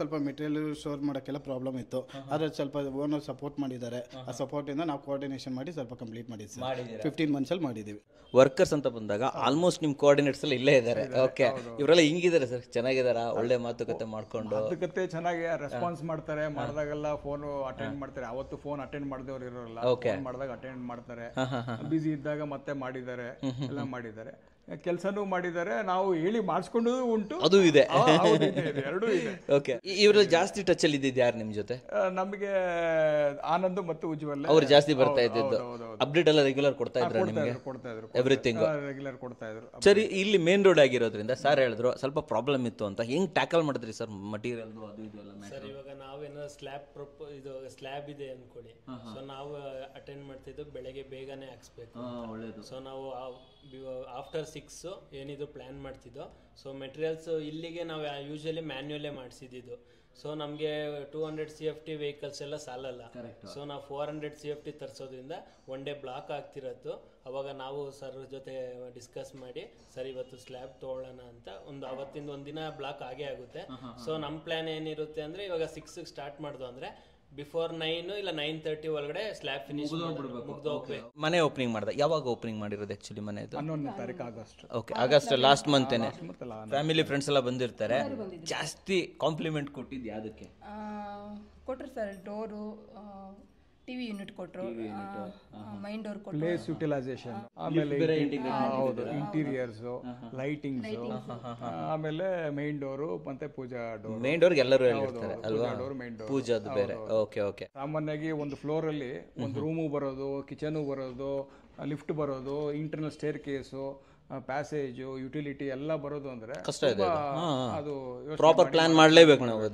ಸ್ವಲ್ಪ material store ಮಾಡೋಕ್ಕೆಲ್ಲ problem ಇತ್ತು. ಆದರೆ ಸ್ವಲ್ಪ ಓನರ್ ಸಪೋರ್ಟ್ ಮಾಡಿದ್ದಾರೆ. ಆ ಸಪೋರ್ಟಿಂದ ನಾವು ಕೋಆರ್ಡಿನೇಷನ್ ಮಾಡಿ ಸ್ವಲ್ಪ ಕಂಪ್ಲೀಟ್ ಮಾಡಿದ್ವಿ ಸರ್. 15 ಮಂತ್ಸಲ್ಲಿ ಮಾಡಿದ್ದೀವಿ. ವರ್ಕರ್ಸ್ ಅಂತ ಬಂದಾಗ ಆಲ್ಮೋಸ್ಟ್ ನಿಮ್ಮ ಕೋಆರ್ಡಿನೇಟರ್ಸ್ ಎಲ್ಲ ಇಲ್ಲೇ ಇದ್ದಾರೆ. ಓಕೆ, ಇವರೆಲ್ಲ ಹಿಂಗಿದ್ದಾರೆ ಸರ್, ಚೆನ್ನಾಗಿದ್ದಾರಾ? ಒಳ್ಳೆ ಮಾತುಕತೆ ಮಾಡ್ಕೊಂಡು ಮಾತುಕತೆ ಚೆನ್ನಾಗಿ ರೆಸ್ಪಾನ್ಸ್ ಮಾಡ್ತಾರೆ. ಮಾಡಿದಾಗೆಲ್ಲ ಫೋನ್ ಅಟೆಂಡ್ ಮಾಡ್ತಾರೆ. ಅವತ್ತು ಫೋನ್ ಅಟೆಂಡ್ ಮಾಡಿದವ್ರು ಇರೋಲ್ಲ, ಫೋನ್ ಮಾಡಿದಾಗ ಅಟೆಂಡ್ ಮಾಡ್ತಾರೆ. ಬಿಸಿ ಇದ್ದಾಗ ಮತ್ತೆ ಮಾಡಿದ್ದಾರೆ, ಎಲ್ಲ ಮಾಡಿದ್ದಾರೆ. ಕೆಲಸನೂ ಮಾಡಿದ್ದಾರೆ, ನಾವು ಹೇಳಿ ಮಾಡಿಸ್ಕೊಂಡು ಉಂಟು, ಅದು ಇದೆ, ಎರಡೂ ಇದೆ. ಓಕೆ, ಇವರಲ್ಲಿ ಜಾಸ್ತಿ ಟಚ್ ಅಲ್ಲಿ ಇದ್ದಿದ್ದು ಯಾರು ನಿಮ್ಮ ಜೊತೆ? ನಮಗೆ ಆನಂದ್ ಮತ್ತು ಉಜ್ವಲ್ ಅವ್ರು ಜಾಸ್ತಿ ಬರ್ತಾ ಇದ್ದಿದ್ದು. ಅಪ್ಡೇಟ್ ಎಲ್ಲ ರೆಗ್ಯುಲರ್ ಕೊಡ್ತಾ ಇದ್ರು ನಿಮಗೆ? ಕೊಡ್ತಾ ಇದ್ರು, ಎವ್ರಿಥಿಂಗ್ ರೆಗ್ಯುಲರ್ ಕೊಡ್ತಾ ಇದ್ರು. ಸರಿ, ಇಲ್ಲಿ ಮೇನ್ ರೋಡ್ ಆಗಿರೋದ್ರಿಂದ ಸರ್ ಹೇಳಿದ್ರು ಸ್ವಲ್ಪ ಪ್ರಾಬ್ಲಮ್ ಇತ್ತು ಅಂತ. ಹೆಂಗ್ ಟ್ಯಾಕಲ್ ಮಾಡಿದ್ರಿ ಸರ್ ಮಟೀರಿಯಲ್ ಅದು ಇದು ಎಲ್ಲ? ಸರ್, ಇವಾಗ ನಾವೇನೋ ಇದು ಸ್ಲ್ಯಾಬ್ ಇದೆ ಅನ್ಕೊಳ್ಳಿ. ಸೊ ನಾವು ಅಟೆಂಡ್ ಮಾಡ್ತಿದ್ದು ಬೆಳಗ್ಗೆ ಬೇಗನೆ ಹಾಕ್ಸ್ಬೇಕು. ಒಳ್ಳೇದು. ಸೊ ನಾವು ಆಫ್ಟರ್ 6 ಏನಿದು ಪ್ಲ್ಯಾನ್ ಮಾಡ್ತಿದ್ದೋ. ಸೊ ಮೆಟೀರಿಯಲ್ಸ್ ಇಲ್ಲಿಗೆ ನಾವು ಯೂಶಲಿ ಮ್ಯಾನ್ಯುಯಲ್ಲೇ ಮಾಡಿಸಿದ್ದು. ಸೊ ನಮಗೆ 200 CFT ವೆಹಿಕಲ್ಸ್ ಎಲ್ಲ ಸಾಲಲ್ಲ. ಸೊ ನಾವು 400 CFT ತರಿಸೋದ್ರಿಂದ ಒನ್ ಡೇ ಬ್ಲಾಕ್ ಆಗ್ತಿರೋದು. ಅವಾಗ ನಾವು ಸರ್ ಜೊತೆ ಡಿಸ್ಕಸ್ ಮಾಡಿ ಸರ್ ಇವತ್ತು ಸ್ಲ್ಯಾಬ್ ತೊಗೊಳ್ಳೋಣ ಅಂತ ಅವತ್ತಿಂದ ಒಂದಿನ ಬ್ಲಾಕ್ ಆಗೇ ಆಗುತ್ತೆ. ಸೊ ನಮ್ಮ ಪ್ಲ್ಯಾನ್ ಏನಿರುತ್ತೆ ಅಂದರೆ ಇವಾಗ 6ಗೆ ಸ್ಟಾರ್ಟ್ ಮಾಡ್ದು ಅಂದರೆ ಬಿಫೋರ್ 9 ಇಲ್ಲ 9:30 ಒಳಗಡೆ ಸ್ಲ್ಯಾಬ್ ಫಿನಿಶ್ ಮುಗ್ದೋಗ್ಬೇಕು. ಮನೆ ಓಪನಿಂಗ್ ಮಾಡಿದೆ. ಯಾವಾಗ ಓಪನಿಂಗ್ ಮಾಡಿರೋದು ಆಕ್ಚುಲಿ ಮನೆ? 11ನೇ ತಾರೀಕು ಆಗಸ್ಟ್. ಓಕೆ, ಆಗಸ್ಟ್ ಲಾಸ್ಟ್ ಮಂತೇನೆ. ಫ್ಯಾಮಿಲಿ ಫ್ರೆಂಡ್ಸ್ ಎಲ್ಲ ಬಂದಿರ್ತಾರೆ. ಜಾಸ್ತಿ ಕಾಂಪ್ಲಿಮೆಂಟ್ ಕೊಟ್ಟಿದ್ದು ಯಾವುದಕ್ಕೆ ಕೊಟ್ಟರು ಸರ್? ಡೋರು, ಟಿವಿ ಯೂನಿಟ್ ಕೊಟ್ಟರು, ಮೈನ್ ಡೋರ್ ಕೊಟ್ಟರು, ಪ್ಲೇಸ್ ಯುಟಿಲೈಸೇಷನ್, ಆಮೇಲೆ ಹೌದು ಇಂಟೀರಿಯರ್ಸ್, ಲೈಟಿಂಗ್ಸ್, ಆಮೇಲೆ ಮೈನ್ ಡೋರು ಮತ್ತೆ ಪೂಜಾ ಡೋರ್. ಮೈನ್ ಡೋರ್ಗೆ ಎಲ್ಲರೂ ಹೇಳಿರ್ತಾರೆ ಅಲ್ವಾ? ಪೂಜಾದು ಬೇರೆ. Okay okay. ಸಾಮಾನ್ಯವಾಗಿ ಒಂದು ಫ್ಲೋರ್ ಅಲ್ಲಿ ಒಂದು ರೂಮು ಬರೋದು, ಕಿಚನು ಬರೋದು, ಲಿಫ್ಟ್ ಬರೋದು, internal stair case, passage, utility ಎಲ್ಲ ಬರೋದು ಅಂದ್ರೆ ಕಷ್ಟ ಇದೆ. ಅದು ಪ್ರಾಪರ್ ಪ್ಲಾನ್ ಮಾಡಲೇಬೇಕು ನಾವು.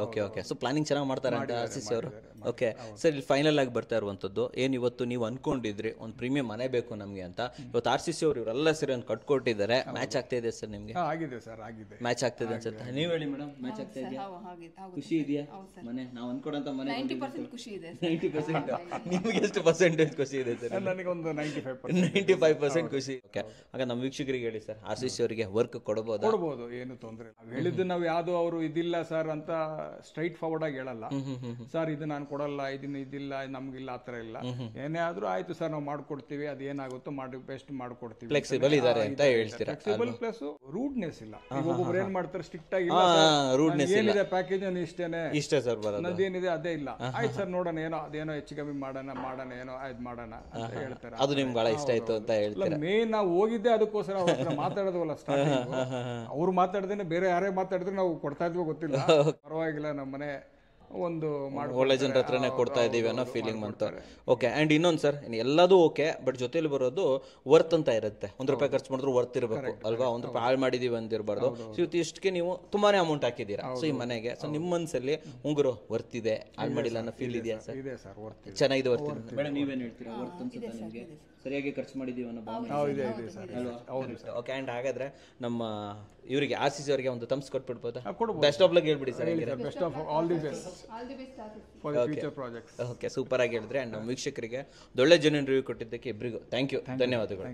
Okay okay. ಸೊ ಪ್ಲಾನಿಂಗ್ ಚೆನ್ನಾಗಿ ಮಾಡ್ತಾರೆ ಅಂತ RCC ಅವರು. ಓಕೆ ಸರ್, ಇಲ್ಲಿ ಫೈನಲ್ ಆಗಿ ಬರ್ತಾ ಇರುವಂಥದ್ದು ಏನು, ಇವತ್ತು ನೀವು ಅನ್ಕೊಂಡಿದ್ರಿ ಒಂದು ಪ್ರೀಮಿಯಂ ಮನೆ ಬೇಕು ನಮಗೆ ಅಂತ, ಇವತ್ತು RCC ಅವರು ಇವರೆಲ್ಲ ಸೇರಿ ಒಂದು ಕಟ್ಕೊಟ್ಟಿದ್ದಾರೆ. ಮ್ಯಾಚ್ ಆಗ್ತಾ ಇದೆ ಸರ್ ನಿಮಗೆ? ಆಗಿದೆ ಸರ್, ಆಗಿದೆ. ಮ್ಯಾಚ್ ಆಗ್ತಿದೆ ಅನ್ಸುತ್ತೆ. ನೀವು ಹೇಳಿ ಮೇಡಮ್, ಮ್ಯಾಚ್ ಆಗ್ತಾ ಇದೆಯಾ? ಖುಷಿ ಇದೆಯಾ? ಮನೆ ನಾವು ಅನ್ಕೊಡಂತ ಮನೆ 90% ಖುಷಿ ಇದೆ. 90%. ನಿಮಗೆ ಎಷ್ಟು ಪರ್ಸೆಂಟೇಜ್ ಖುಷಿ ಇದೆ ಸರ್? ನನಗೆ ಒಂದು 95% ಖುಷಿ. ಓಕೆ, ಆಗ ನಮ್ಮ ವೀಕ್ಷಕರಿಗೆ ಹೇಳಿ ಸರ್, RCC ಅವರಿಗೆ ವರ್ಕ್ ಕೊಡಬಹುದು? ಏನು ತೊಂದರೆ ಇಲ್ಲ. ಹೇಳಿದ್ದು ನಾವು ಯಾವ್ದು ಅವರು ಇದಿಲ್ಲ ಸರ್ ಅಂತ ಸ್ಟ್ರೈಟ್ ಫಾರ್ವರ್ಡ್ ಆಗಿ ಹೇಳಲ್ಲ. ಸರ್ ಇದು ನಾನು ಕೊಡಲ್ಲ, ಇದನ್ನ ಇದಿಲ್ಲ, ನಮ್ಗಿಲ್ಲ, ಆತರ ಇಲ್ಲ. ಏನೇ ಆದ್ರೂ ಆಯ್ತು ಸರ್ ನಾವು ಮಾಡ್ಕೊಡ್ತೀವಿ, ಅದೇನಾಗುತ್ತೋ ಮಾಡಿ ಬೆಸ್ಟ್ ಮಾಡ್ಕೊಡ್ತೀವಿ. ಫ್ಲೆಕ್ಸಿಬಲ್ ಇದ್ದಾರೆ ಅಂತ ಹೇಳ್ತೀರಾ? ಫ್ಲೆಕ್ಸಿಬಲ್ ಪ್ಲಸ್ ರೂಡ್ನೆಸ್ ಇಲ್ಲ. ಒಬ್ಬೊಬ್ರು ಏನ್ ಮಾಡ್ತಾರೆ, ಸ್ಟ್ರಿಕ್ಟ್ ಆಗಿ ಏನಿದೆ ಪ್ಯಾಕೇಜ್ ಇಷ್ಟೇನೆ, ಇಷ್ಟೇ ಸರ್ ಬರೋದು, ಅದೇನಿದೆ ಅದೇ ಇಲ್ಲ. ಆಯ್ತು ಸರ್ ನೋಡೋಣ, ಏನೋ ಅದೇನೋ ಹೆಚ್ಚು ಕಮ್ಮಿ ಮಾಡೋಣ ಏನೋ ಆಯ್ತು ಮಾಡೋಣ ಅಂತ ಹೇಳ್ತಾರೆ. ಅದು ನಿಮ್ಗೆ ಬಹಳ ಇಷ್ಟ ಆಯ್ತು ಅಂತ ಹೇಳ್ತಾರೆ. ಮೇನ್ ನಾವು ಹೋಗಿದ್ದೆ ಅದಕ್ಕೋಸ್ಕರ ಮಾತಾಡೋದವಲ್ಲ. ಅವ್ರು ಮಾತಾಡ್ದೇನೆ ಬೇರೆ ಯಾರೇ ಮಾತಾಡಿದ್ರೆ ನಾವು ಕೊಡ್ತಾ ಇದ್ವೋ ಗೊತ್ತಿಲ್ಲ. ಪರವಾಗಿಲ್ಲ, ನಮ್ಮ ಮನೆ ಒಂದು ಒಳ್ಳೆ ಜನರ ಹತ್ರನೇ ಕೊಡ್ತಾ ಇದೀವಿ ಅನ್ನೋ ಫೀಲಿಂಗ್ ಬಂತು. ಓಕೆ, ಅಂಡ್ ಇನ್ನೊಂದು ಸರ್, ಎಲ್ಲದೂ ಓಕೆ, ಬಟ್ ಜೊತೆಲಿ ಬರೋದು ವರ್ತ್ ಅಂತ ಇರುತ್ತೆ. ₹1 ಖರ್ಚು ಮಾಡಿದ್ರು ವರ್ತ್ ಇರಬೇಕು ಅಲ್ವಾ? ₹1 ಹಾಳು ಮಾಡಿದೀವಿ ಅಂತಿರಬಾರ್ದು. ಸೊ ಇವತ್ತು ಇಷ್ಟಕ್ಕೆ ನೀವು ತುಂಬಾನೇ ಅಮೌಂಟ್ ಹಾಕಿದ್ದೀರಾ ಸೊ ಈ ಮನೆಗೆ. ಸೊ ನಿಮ್ಮ ಮನಸ್ಸಲ್ಲಿ ಉಂಗುರು ವರ್ತ್ ಇದೆ, ಹಾಳು ಮಾಡಿಲ್ಲ ಅನ್ನೋ ಫೀಲ್ ಇದೆಯಾ ಸರ್? ಇದೆ ಸರ್, ವರ್ತ್ ಚೆನ್ನಾಗಿದೆ. ವರ್ತ್ ಇದೆ ಮೇಡಮ್, ನೀವೇನು ಹೇಳ್ತೀರಾ? ವರ್ತ್ ಅನ್ಸುತ್ತಾ ನಿಮಗೆ? ಸರಿಯಾಗಿ ಖರ್ಚು ಮಾಡಿದೀವಿ ಅನ್ನೋ ಭಾವನೆ ಅಲ್ವಾ? ಓಕೆ, ಅಂಡ್ ಹಾಗಾದ್ರೆ ನಮ್ಮ ಇವರಿಗೆ RCC ಅವರಿಗೆ ಒಂದು ಥಮ್ಸ್ ಕೊಟ್ಬಿಡ್ಬೋದಾ? ಬೆಸ್ಟ್ ಆಫ್ ಲಕ್ ಹೇಳ್ಬಿಡಿ sir. Best of all the best for the future projects. Okay, super ಆಗಿ ಹೇಳಿದ್ರೆ. ಅಂಡ್ ನಮ್ಮ ವೀಕ್ಷಕರಿಗೆ ಒಳ್ಳೆ ಜೆನ್ಯೂನ್ ರಿವ್ಯೂ ಕೊಟ್ಟಿದ್ದಕ್ಕೆ ಇಬ್ಬರಿಗೂ ಥ್ಯಾಂಕ್ ಯು, ಧನ್ಯವಾದಗಳು.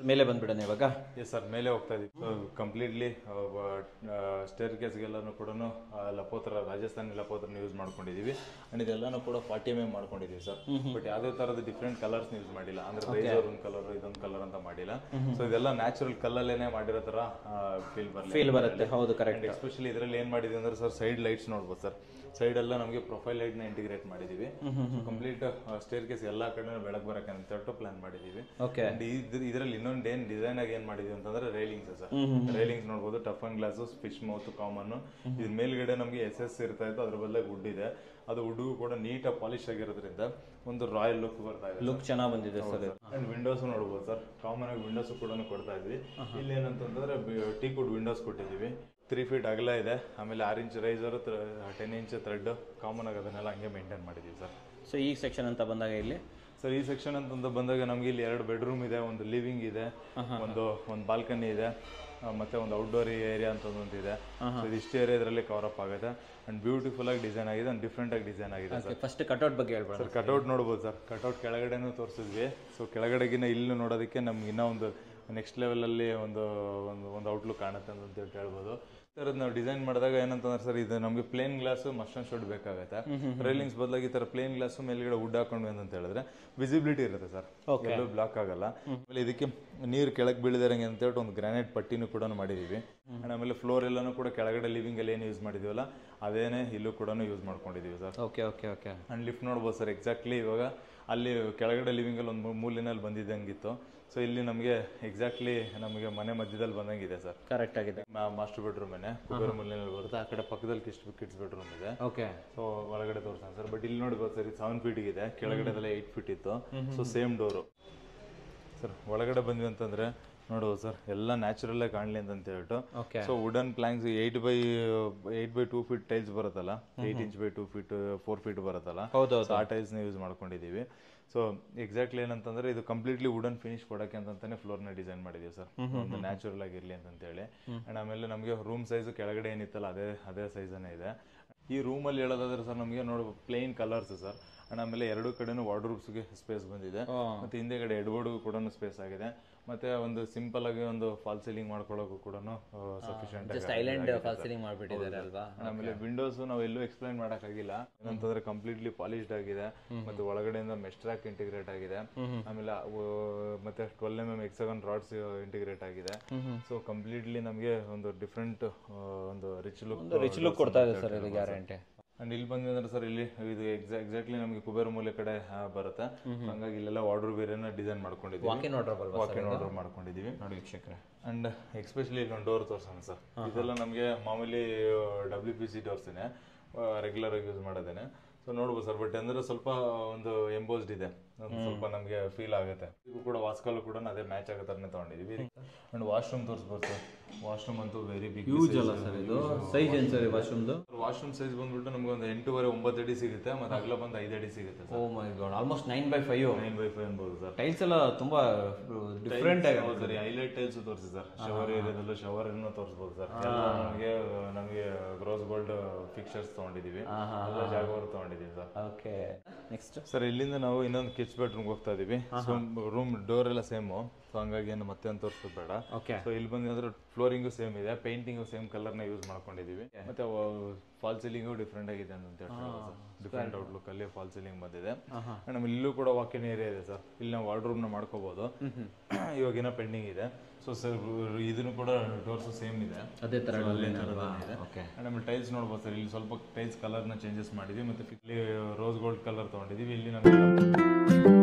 ಮೇಲೆ ಬಂದ್ಬಿಡೋಣ ಇವಾಗ. ಎಸ್ ಸರ್, ಮೇಲೆ ಹೋಗ್ತಾ ಇದೀವಿ. ಕಂಪ್ಲೀಟ್ಲಿ ಸ್ಟೇರ್ ಕೇಸ್ಗೆಲ್ಲನೂ ಕೂಡ ಲಪೋತ್ರ, ರಾಜಸ್ಥಾನಿ ಲಪೋತ್ರನ ಯೂಸ್ ಮಾಡ್ಕೊಂಡಿದೀವಿ. ಅಂಡ್ ಇದೆಲ್ಲಾನು ಕೂಡ 40 mm ಮಾಡ್ಕೊಂಡಿದೀವಿ ಸರ್. ಬಟ್ ಯಾವುದೇ ತರದ ಡಿಫ್ರೆಂಟ್ ಕಲರ್ಸ್ ಯೂಸ್ ಮಾಡಿಲ್ಲ. ಅಂದ್ರೆ ರೇಸರ್ ಒಂದು ಕಲರ್, ಇದೊಂದು ಕಲರ್ ಅಂತ ಮಾಡಿಲ್ಲ. ಸೊ ಇದೆಲ್ಲ ನ್ಯಾಚುರಲ್ ಕಲ್ಲಲ್ಲೇನೆ ಮಾಡಿರೋ ತರ ಫೀಲ್ ಬರುತ್ತೆ. ಹೌದು, ಕರೆಕ್ಟ್. ಎಸ್ಪೆಷಲಿ ಇದರಲ್ಲಿ ಏನ್ ಮಾಡಿದೀವಿ ಅಂದ್ರೆ ಸರ್, ಸೈಡ್ ಲೈಟ್ಸ್ ನೋಡ್ಬೋದು ಸರ್. ಸೈಡ್ ಎಲ್ಲ ನಮಗೆ ಪ್ರೊಫೈಲ್ ಲೈಟ್ ನ ಇಂಟಿಗ್ರೇಟ್ ಮಾಡಿದೀವಿ. ಕಂಪ್ಲೀಟ್ ಸ್ಟೇರ್ ಕೇಸ್ ಎಲ್ಲಾ ಕಡೆ ಬೆಳಕು ಬರಕ್ಕೆ ಅಂತ ಪ್ಲಾನ್ ಮಾಡಿದೀವಿ. ಇದರಲ್ಲಿ ಇನ್ನೊಂದು ಏನ್ ಡಿಸೈನ್ ಆಗಿ ಏನ್ ಮಾಡಿದೀವಿ ಅಂತಂದ್ರೆ ರೈಲಿಂಗ್ಸ್ ಸರ್. ರೈಲಿಂಗ್ಸ್ ನೋಡಬಹುದು, tough and glass, fish mouth common. ಇದ್ ಮೇಲ್ಗಡೆ ನಮಗೆ SS ಇರ್ತಾ ಇತ್ತು, ಅದ್ರ ಬದಲಾಗಿ ವುಡ್ ಇದೆ. ಅದು ವುಡ್ ಕೂಡ ನೀಟಾಗಿ ಪಾಲಿಶ್ ಆಗಿರೋದ್ರಿಂದ ಒಂದು ರಾಯಲ್ ಲುಕ್ ಬರ್ತಾ ಇದೆ. ಲುಕ್ ಚೆನ್ನಾಗಿ ಬಂದಿದೆ ಸರ್. ಅಂಡ್ ವಿಂಡೋಸ್ ನೋಡಬಹುದು ಸರ್, ಕಾಮನ್ ಆಗಿ ವಿಂಡೋಸ್ ಕೂಡ ಕೊಡ್ತಾ ಇದ್ವಿ. ಇಲ್ಲಿ ಏನಂತಂದ್ರೆ ಟೀಕ್ ವುಡ್ ವಿಂಡೋಸ್ ಕೊಟ್ಟಿದೀವಿ. 3 feet ಅಗಲ ಇದೆ. ಆಮೇಲೆ 6 inch riser, 10 inch thread, common ಆಗಿ ಅದನ್ನೆಲ್ಲ ಹಂಗೆ ಮೇಂಟೈನ್ ಮಾಡಿದೀವಿ ಸರ್. ಸೊ ಈ ಸೆಕ್ಷನ್ ಅಂತ ಬಂದಾಗ ಇಲ್ಲಿ ಸರ್, ಈ ಸೆಕ್ಷನ್ ಅಂತ ಬಂದಾಗ ನಮ್ಗೆ ಇಲ್ಲಿ 2 ಬೆಡ್ರೂಮ್ ಇದೆ, ಒಂದು ಲಿವಿಂಗ್ ಇದೆ, ಒಂದು ಬಾಲ್ಕನಿ ಇದೆ, ಮತ್ತೆ ಒಂದು ಔಟ್ಡೋರ್ ಏರಿಯಾ ಅಂತ ಒಂದು ಇದೆ. ಇಷ್ಟು ಏರಿಯಾ ಇದರಲ್ಲಿ ಕವರ್ ಅಪ್ ಆಗುತ್ತೆ. ಅಂಡ್ ಬ್ಯೂಟಿಫುಲ್ ಆಗಿ ಡಿಸೈನ್ ಆಗಿದೆ, ಅಂಡ್ ಡಿಫ್ರೆಂಟ್ ಆಗಿ ಡಿಸೈನ್ ಆಗಿದೆ ಸರ್. ಫಸ್ಟ್ ಕಟ್ಔಟ್ ಬಗ್ಗೆ ಹೇಳ್ಬೋದು ಸರ್. ಕಟ್ಔಟ್ ನೋಡ್ಬೋದು ಸರ್, ಕಟ್ಔಟ್ ಕೆಳಗಡೆನೂ ತೋರಿಸಿದ್ವಿ. ಸೊ ಕೆಳಗಡೆಗಿನ ಇಲ್ಲಿ ನೋಡೋದಕ್ಕೆ ನಮ್ಗೆ ಇನ್ನೂ ಒಂದು ನೆಕ್ಸ್ಟ್ ಲೆವೆಲಲ್ಲಿ ಒಂದು ಔಟ್ಲುಕ್ ಕಾಣುತ್ತೆ ಅಂತ ಹೇಳ್ಬೋದು. ಸರ್ ನಾವು ಡಿಸೈನ್ ಮಾಡಿದಾಗ ಏನಂತಂದ್ರೆ ಸರ್ ಇದು ನಮಗೆ plain glass must and should ಬೇಕಾಗುತ್ತೆ. ರೈಲಿಂಗ್ಸ್ ಬದಲಾಗಿ ಈ ತರ ಪ್ಲೇನ್ ಗ್ಲಾಸ್ ಮೇಲ್ಗಡೆ ವುಡ್ ಹಾಕೊಂಡ್ವಿ ಅಂತ ಹೇಳಿದ್ರೆ ವಿಸಿಬಿಲಿಟಿ ಇರುತ್ತೆ ಸರ್, ಎಲ್ಲೂ ಬ್ಲಾಕ್ ಆಗಲ್ಲ. ಆಮೇಲೆ ಇದಕ್ಕೆ ನೀರು ಕೆಳಗೆ ಬೀಳದಿರಂಗೆ ಅಂತ ಹೇಳಿ ಒಂದು ಗ್ರಾನೈಟ್ ಪಟ್ಟಿನೂ ಕೂಡ ಮಾಡಿದೀವಿ. ಆಮೇಲೆ ಫ್ಲೋರ್ ಎಲ್ಲಾನು ಕೂಡ ಕೆಳಗಡೆ ಲಿವಿಂಗ್ ಅಲ್ಲಿ ಏನು ಯೂಸ್ ಮಾಡಿದೀವಲ್ಲ ಅದೇನೆ ಇಲ್ಲೂ ಕೂಡ ಯೂಸ್ ಮಾಡ್ಕೊಂಡಿದೀವಿ sir. Okay okay okay. And lift ನೋಡ್ಬೋದು ಸರ್, ಎಕ್ಸಾಕ್ಟ್ಲಿ ಇವಾಗ ಅಲ್ಲಿ ಕೆಳಗಡೆ ಲಿವಿಂಗ್ ಅಲ್ಲಿ ಒಂದು ಮೂಲಿನಲ್ಲಿ ಬಂದಿದ್ದಂಗಿತ್ತು. ಸೊ ಇಲ್ಲಿ ನಮಗೆ ಎಕ್ಸಾಕ್ಟ್ಲಿ ನಮಗೆ ಮನೆ ಮಧ್ಯದಲ್ಲಿ ಬಂದಂಗಿದೆ ಸರ್. ಕರೆಕ್ಟ್ ಆಗಿದೆ. ಮಾಸ್ಟರ್ ಬೆಡ್ರೂಮ್ ಕುಬೇರ ಮೂಲಿನಲ್ಲಿ ಬರುತ್ತೆ. ಆ ಕಡೆ ಪಕ್ಕದಲ್ಲಿ ಕಿಡ್ಸ್ ಬೆಡ್ರೂಮ್ ಇದೆ. ಓಕೆ. ಸೊ ಒಳಗಡೆ ತೋರ್ಸೋಣ ಸರ್. ಬಟ್ ಇಲ್ಲಿ ನೋಡ್ಬೋದು ಸರ್, ಇದು 7 ಫೀಟ್ ಇದೆ, ಕೆಳಗಡೆ 8 ಫೀಟ್ ಇತ್ತು. So same door sir. ಒಳಗಡೆ ಬಂದ್ವಿ ಅಂತಂದ್ರೆ ನೋಡ್ಬೋದು ಸರ್, ಎಲ್ಲ ನ್ಯಾಚುರಲ್ ಆಗಿ ಕಾಣಲಿ ಅಂತ ಹೇಳ್ಬಿಟ್ಟು. So wooden planks 8 by 2 feet tiles ಬರುತ್ತಲ್ಲ, 8 ಇಂಚ್ by 2 ಫೀಟ್ 4 ಫೀಟ್ ಬರುತ್ತಲ್ಲ, ಆ ಟೈಲ್ಸ್ ನ ಯೂಸ್ ಮಾಡ್ಕೊಂಡಿದೀವಿ. ಸೊ ಎಕ್ಸಾಕ್ಟ್ಲಿ ಏನಂತಂದ್ರೆ ಇದು ಕಂಪ್ಲೀಟ್ಲಿ ವುಡನ್ ಫಿನಿಶ್ ಕೊಡಕ್ಕೆ ಅಂತಾನೆ ಫ್ಲೋರ್ ನ ಡಿಸೈನ್ ಮಾಡಿದೀವಿ ಸರ್, ಒಂದು ನ್ಯಾಚುರಲ್ ಆಗಿರ್ಲಿ ಅಂತ ಹೇಳಿ. ಅಂಡ್ ಆಮೇಲೆ ನಮಗೆ ರೂಮ್ ಸೈಜ್ ಕೆಳಗಡೆ ಏನಿತ್ತಲ್ಲ ಅದೇ ಸೈಜನೇ ಇದೆ. ಈ ರೂಮಲ್ಲಿ ಹೇಳೋದಾದ್ರೆ ಸರ್ ನಮಗೆ ಪ್ಲೇನ್ ಕಲರ್ಸ್ ಸರ್. ಅಂಡ್ ಆಮೇಲೆ ಎರಡು ಕಡೆನೂ ವಾರ್ಡ್ರೂಬ್ಸ್ಗೆ ಸ್ಪೇಸ್ ಬಂದಿದೆ. ಮತ್ತೆ ಹಿಂದೆಗಡೆ ಹೆಡ್ಬೋರ್ಡ್ಗೂ ಕೂಡ ಸ್ಪೇಸ್ ಆಗಿದೆ. ಮತ್ತೆ ಒಂದು ಸಿಂಪಲ್ ಆಗಿ ಒಂದು ಫಾಲ್ ಸೀಲಿಂಗ್ ಮಾಡ್ಕೊಳ್ಳೋಕು ಕೂಡ ಸಫಿಶಿಯಂಟ್ ಅಲ್ವಾ. ಆಮೇಲೆ ವಿಂಡೋಸ್ ನಾವು ಎಲ್ಲೂ ಎಕ್ಸ್ಪ್ಲೈನ್ ಮಾಡಕ್ಕಾಗಿಲ್ಲ, ಏನಂತಂದ್ರೆ ಕಂಪ್ಲೀಟ್ಲಿ ಪಾಲಿಶ್ಡ್ ಆಗಿದೆ. ಮತ್ತೆ ಒಳಗಡೆಯಿಂದ ಮೆಶ್ ಟ್ರ್ಯಾಕ್ ಇಂಟಿಗ್ರೇಟ್ ಆಗಿದೆ. ಆಮೇಲೆ ಮತ್ತೆ 12mm ಹೆಕ್ಸಾಗನ್ ರಾಡ್ಸ್ ಇಂಟಿಗ್ರೇಟ್ ಆಗಿದೆ. ಸೊ ಕಂಪ್ಲೀಟ್ಲಿ ನಮಗೆ ಒಂದು ಡಿಫ್ರೆಂಟ್ ಒಂದು ರಿಚ್ ಲುಕ್ ಕೊಡ್ತಾ ಇದೆ ಸರ್ ಇದು ಗ್ಯಾರಂಟಿ. ಅಂಡ್ ಇಲ್ಲಿ ಬಂದ್ವಿ ಅಂದ್ರೆ ಸರ್, ಇಲ್ಲಿ ಇದು ಎಕ್ಸಾಕ್ಟ್ಲಿ ನಮಗೆ ಕುಬೇರ ಮೂಲೆ ಕಡೆ ಬರುತ್ತೆ. ಹಂಗಾಗಿ ಇಲ್ಲೆಲ್ಲ ವಾರ್ಡ್ರೋಬ್ ಬೇರೆನ ಡಿಸೈನ್ ಮಾಡ್ಕೊಂಡಿದ್ದೀವಿ, ವಾಕಿನ್ ವಾರ್ಡ್ರೋಬ್ ಮಾಡ್ಕೊಂಡಿದ್ದೀವಿ ನೋಡಿ ವೀಕ್ಷಕರೇ. ಅಂಡ್ ಎಕ್ಸ್ಪೆಷಲಿ ಇಲ್ಲೊಂದು ಡೋರ್ ತೋರ್ಸೋಣ ಸರ್. ಇದೆಲ್ಲ ನಮಗೆ ಮಾಮೂಲಿ WPC ಡೋರ್ಸ್ನೇ, ರೆಗ್ಯುಲರ್ ಆಗಿ ಯೂಸ್ ಮಾಡೋದೇನೆ. ಸೊ ನೋಡ್ಬೋದು ಸರ್, ಬಟ್ ಅಂದ್ರೆ ಸ್ವಲ್ಪ ಒಂದು ಎಂಬೋಸ್ಡ್ ಇದೆ, ಸ್ವಲ್ಪ ನಮಗೆ ಫೀಲ್ ಆಗುತ್ತೆ. ಇದು ಕೂಡ ವಾಸ್ಕಲ್ ಕೂಡ ಅದೇ ಮ್ಯಾಚ್ ಆಗೋ ಥರನೇ ತಗೊಂಡಿದ್ದೀವಿ. ಅಂಡ್ ವಾಶ್ರೂಮ್ ತೋರಿಸ್ಬೋದು ಸರ್. ವಾಶ್ರೂಮ್ ಅಂತೂ ವೆರಿ ಬಿಗ್ ಸೈಜ್ ಏನು ಸರ್ ವಾಶ್ರೂಮ್ದು? ವಾಶ್ರೂಮ್ ಸೈಜ್ ಬಂದ್ಬಿಟ್ಟು ನಮ್ಗೆ ಒಂದು 8.5-9 ಅಡಿ ಸಿಗುತ್ತೆ. ಮತ್ತೆ ಅಗಲ ಬಂದು 5 ಅಡಿ ಸಿಗುತ್ತೆ. ಓ ಮೈ ಗಾಡ್, ಆಲ್ಮೋಸ್ಟ್ 9x5 ಅನ್ಬೋದು ಸರ್. ಟೈಲ್ಸ್ ಎಲ್ಲ ತುಂಬಾ ಡಿಫ್ರೆಂಟ್ ಆಗಿ ಸರ್. ಹೈಲೈಟ್ ಟೈಲ್ಸ್ ತೋರಿಸಿ ಸರ್. ಶವರ್ ಏರಿಯಾದಲ್ಲೂ ಶವರ್ ಇನ್ನೂ ತೋರಿಸ್ಬೋದು ಸರ್. ನಮಗೆ ರೋಸ್ ಗೋಲ್ಡ್ ಫಿಕ್ಚರ್ಸ್ ತಗೊಂಡಿದೀವಿ, ಎಲ್ಲ ಜಾಗವರು ತಗೊಂಡಿದೀವಿ ಸರ್. ಓಕೆ. ನೆಕ್ಸ್ಟ್ ಸರ್, ಇಲ್ಲಿಂದ ನಾವು ಇನ್ನೊಂದು ಕಿಚ್ ಬೆಡ್ರೂಮ್ ಹೋಗ್ತಾ ಇದೀವಿ. ರೂಮ್ ಡೋರ್ ಎಲ್ಲ ಸೇಮು, ಸೊ ಹಂಗಾಗಿ ಏನು ಮತ್ತೆ ಅಂತ ತೋರಿಸೋದು ಬೇಡ. ಸೊ ಇಲ್ಲಿ ಬಂದ್ರೆ ಫ್ಲೋರಿಂಗು ಸೇಮ್ ಇದೆ, ಪೇಂಟಿಂಗು ಸೇಮ್ ಕಲರ್ನ ಯೂಸ್ ಮಾಡ್ಕೊಂಡಿದೀವಿ. ಮತ್ತೆ ಫಾಲ್ ಸೀಲಿಂಗು ಡಿಫ್ರೆಂಟ್ ಆಗಿದೆ ಅಂತ ಹೇಳ್ತಾರೆ ಸರ್. ಡಿಫ್ರೆಂಟ್ ಔಟ್ಲುಕ್ ಅಲ್ಲಿ ಫಾಲ್ ಸೀಲಿಂಗ್ ಬಂದಿದೆ. ನಮ್ಗೆ ಇಲ್ಲೂ ಕೂಡ ವಾಕಿನ್ ಏರಿಯಾ ಇದೆ ಸರ್. ಇಲ್ಲಿ ನಾವು ವಾರ್ಡ್ರೂಮ್ ನ ಮಾಡ್ಕೋಬಹುದು. ಇವಾಗಿನ ಪೆಂಡಿಂಗ್ ಇದೆ. ಸೊ ಸರ್, ಇದನ್ನು ಕೂಡ ಡೋರ್ಸ್ ಸೇಮ್ ಇದೆ, ಅದೇ ತರ ಇದೆ. ನಮಗೆ ಟೈಲ್ಸ್ ನೋಡ್ಬೋದು ಸರ್. ಇಲ್ಲಿ ಸ್ವಲ್ಪ ಟೈಲ್ಸ್ ಕಲರ್ನ ಚೇಂಜಸ್ ಮಾಡಿದ್ವಿ. ಮತ್ತೆ ಇಲ್ಲಿ ರೋಸ್ ಗೋಲ್ಡ್ ಕಲರ್ ತಗೊಂಡಿದೀವಿ. ಇಲ್ಲಿ ನಮಗೆ